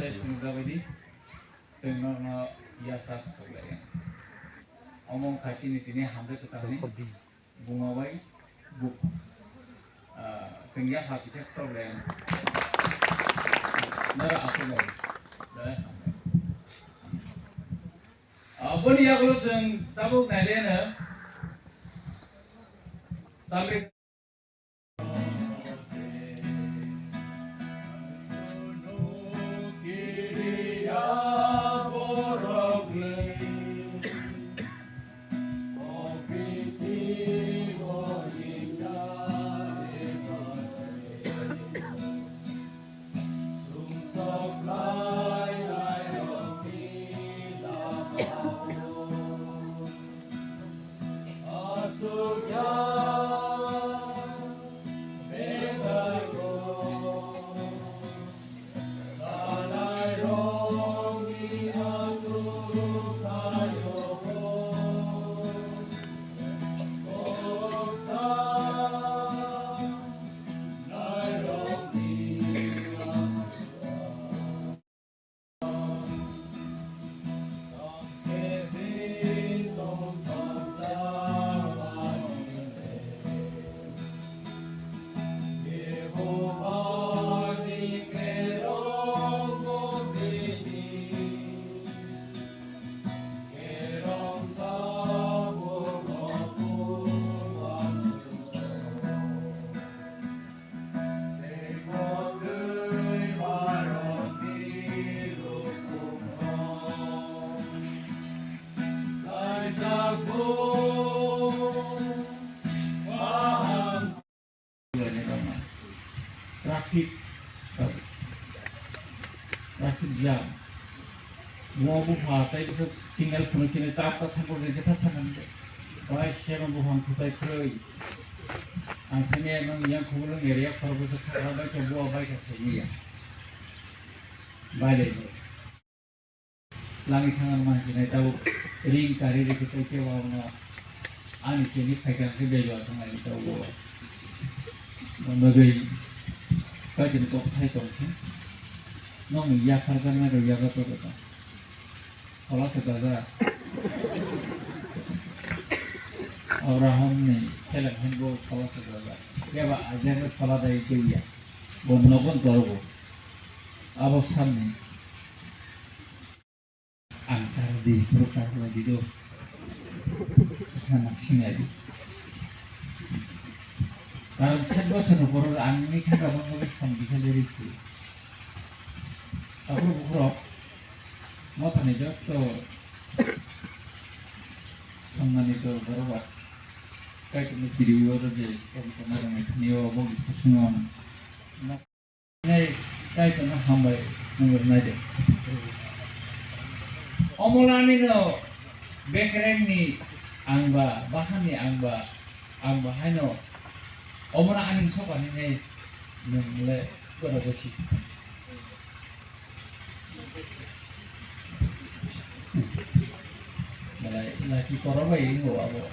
Tunggu Tengok biasa sekali. Omong kaci ni tini hampir kita ni bunga bayi buk. Sehingga habisnya problem. Nara aku bayi. Apa ni aku seng tahu nade na sampai traffic jam. Mau buka, tapi tu single phone cina tak tahu kita macam mana. Kalau siapa buang kita kerui. Asalnya memang yang kumulung area kalau kita tak ada coba baik sahaja. Balik. Langit tangan macam ni tahu ring kari kita cewa mana. Ani sini pegang kerja sama kita tahu. Mengenai kajian kau hai kau sih. Nong ya karena ada ya apa tu. Kalau sekarang orang ni selek hendak kalau sekarang dia bah ajar sekolah dari dia. Bon nopon tahu. Abang samne antar di perukar lagi tu. Sana sini aja. Kalau sebab senopor angin kan kamu boleh sambil sendiri tu. Aku Kokborok mau tanya jatuh sama ni tu berapa kayak ni video tu je kalau kemarin ni orang itu semua nak ni kayak tu nak hambai nunggu naik omolani no background ni angba bahan ni angba hai no omona aning sopan ni nunggu berapa sih lagi korban ini gua apa?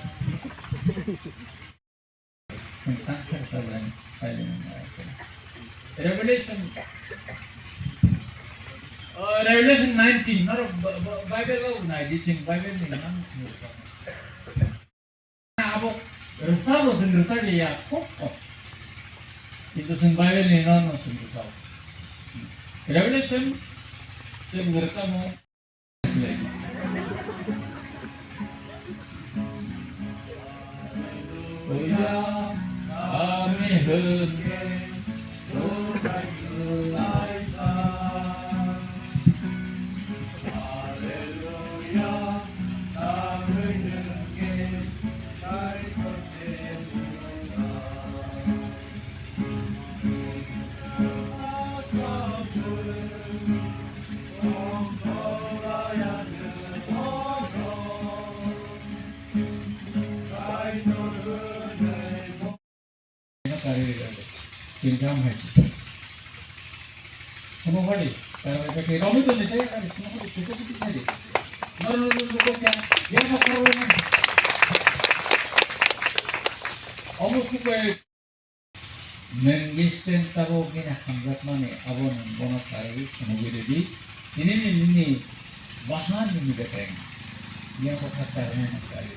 Tentang serta-serta paling Revelation 19, nor Bible lo na dicing Bible ni nang apa? Resah dia kok? Itu sing Bible ni non sing resah. Revelation sing resah mo. Income है हम बड़ी के रोमी तो नहीं चाहिए अरे तुम को किसी की चाहिए नॉर्मल लोगों को क्या ये सब करो ना almost Angaishment tabo gina hamzat mane abon bono kari mugiredi ini bahan ini beteng yang kau katakan kali.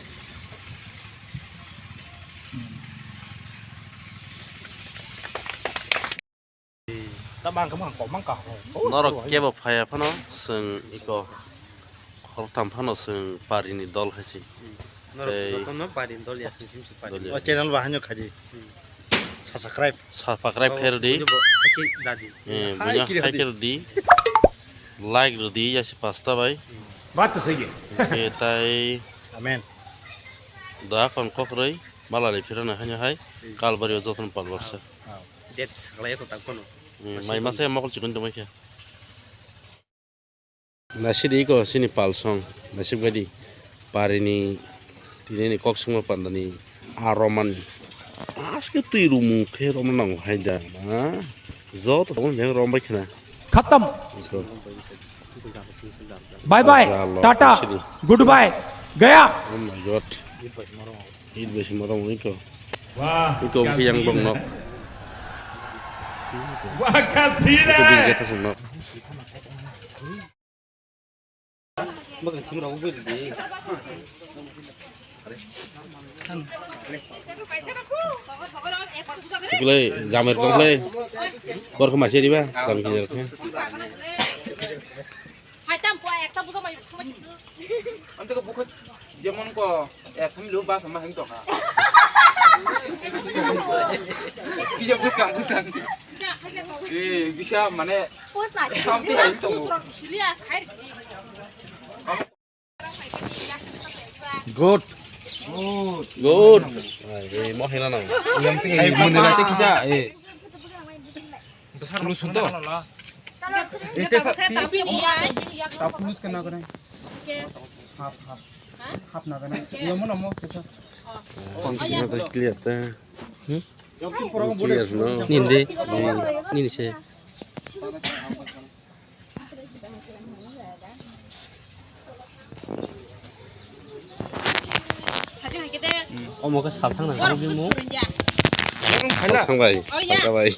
các bạn có mảng cỏ nó là kia bọc phải phải nó sừng ico khó tham phải nó sừng pari ni dol hay gì nó pari dol ya sừng sim pari ở channel vào nhau khai gì subscribe khéo đi punya hai khéo đi like rồi đi ya si pasta bay बात तो सही है kita amen dah kon kok rei malah le firana hanya hai kalbari ojoton palwarsa det chaklaya ko takkono mai masa makul chicken to mai kya nasi di ko sini palsong nasi gadi pari ni tini ni kok semua pandani aroman aske tiru mukhe rom nang hai da na zot to meng rom bai khna खत्म bye bye tata goodbye गया oh my god it besi marong iko iko yang bong nok वाह कैसी iko bingga ta sung nok magan simra ubo di Kulai jamir komplai bor ko masih di ba jam kinyer ke hai tam po ekta buzo mai khama Ante ko bukas jemon ko esam lu ba sama hang to ka. Kija buskan. Bisa mane pos na sampai hang to. shilia khai good good mau hilang nang Yang penting mun nanti kisa besar lu sunto. Itu tapi iya tak pulus kena kena. Hap na kena. Iya mun amo kisa. konsinya tas clear ta जब तुम programme बोले clear no ninde nini se 사진 할게 돼 어머가 사탕 나가 뭐 뭐 thang bay thang bay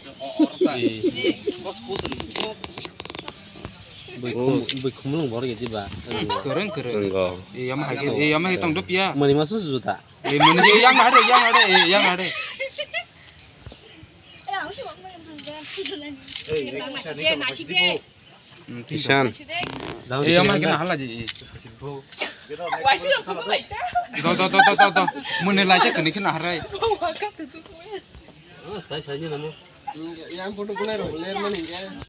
뭐 고물은 모르겠지 봐 Keren. enggak Yang mah hitung rupiah. 머리 마수 주다 Mun yang ada. 예 나시게 isan Yang mah kena hal aja. 와시는 그거 있다 Tuh. Mun nilai aja kena harai. 어 사실 사진 나무